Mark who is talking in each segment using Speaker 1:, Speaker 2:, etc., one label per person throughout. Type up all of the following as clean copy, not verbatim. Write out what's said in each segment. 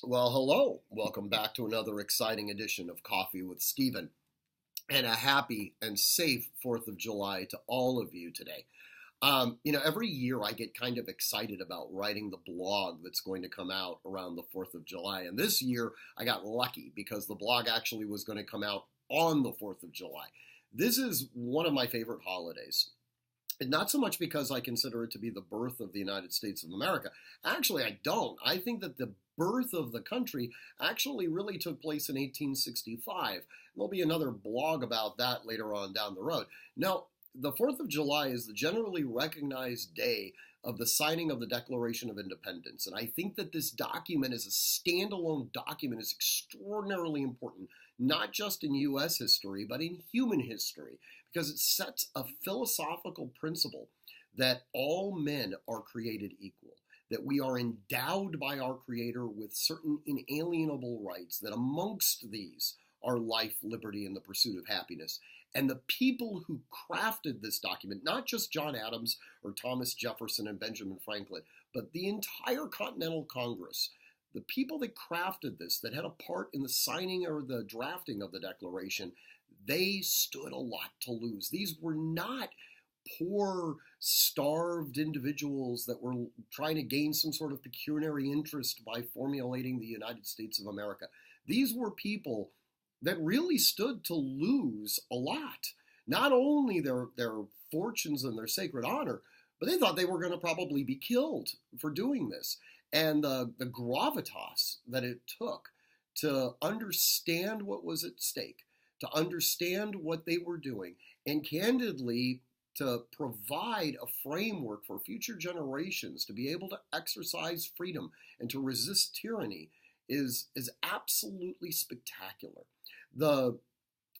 Speaker 1: Well, hello. Welcome back to another exciting edition of Coffee with Stephen. And a happy and safe 4th of July to all of you today. Every year I get kind of excited about writing the blog that's going to come out around the 4th of July. And this year I got lucky because the blog actually was going to come out on the 4th of July. This is one of my favorite holidays. And not so much because I consider it to be the birth of the United States of America. Actually, I don't. I think that the birth of the country actually really took place in 1865. There'll be another blog about that later on down the road. Now, the 4th of July is the generally recognized day of the signing of the Declaration of Independence. And I think that this document as a standalone document is extraordinarily important, not just in U.S. history, but in human history, because it sets a philosophical principle that all men are created equal, that we are endowed by our Creator with certain inalienable rights, that amongst these are life, liberty, and the pursuit of happiness. And the people who crafted this document, not just John Adams or Thomas Jefferson and Benjamin Franklin, but the entire Continental Congress, the people that crafted this, that had a part in the signing or the drafting of the Declaration, they stood a lot to lose. These were not poor, starved individuals that were trying to gain some sort of pecuniary interest by formulating the United States of America. These were people that really stood to lose a lot. Not only their fortunes and their sacred honor, but they thought they were going to probably be killed for doing this. And the gravitas that it took to understand what was at stake, to understand what they were doing, and candidly to provide a framework for future generations to be able to exercise freedom and to resist tyranny is absolutely spectacular. The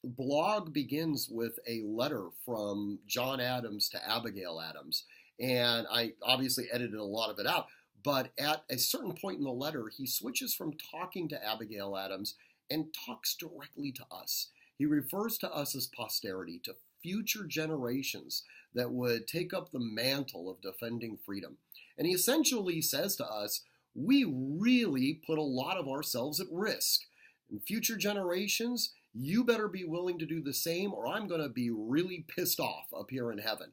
Speaker 1: blog begins with a letter from John Adams to Abigail Adams, and I obviously edited a lot of it out, but at a certain point in the letter, he switches from talking to Abigail Adams and talks directly to us. He refers to us as posterity, to future generations that would take up the mantle of defending freedom. And he essentially says to us, we really put a lot of ourselves at risk. In future generations, you better be willing to do the same, or I'm going to be really pissed off up here in heaven.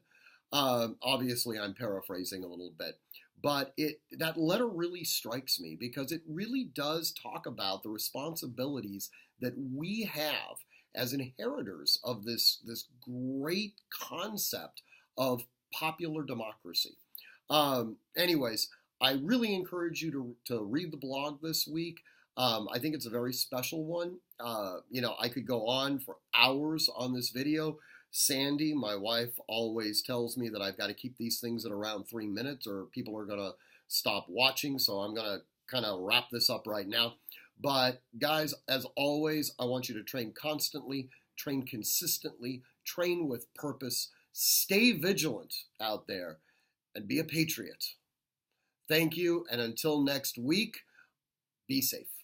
Speaker 1: Obviously, I'm paraphrasing a little bit, but that letter really strikes me because it really does talk about the responsibilities that we have as inheritors of this great concept of popular democracy. Anyways, I really encourage you to read the blog this week. I think it's a very special one. I could go on for hours on this video. Sandy, my wife, always tells me that I've got to keep these things at around 3 minutes or people are going to stop watching. So I'm going to kind of wrap this up right now. But guys, as always, I want you to train constantly, train consistently, train with purpose, stay vigilant out there, and be a patriot. Thank you, and until next week, be safe.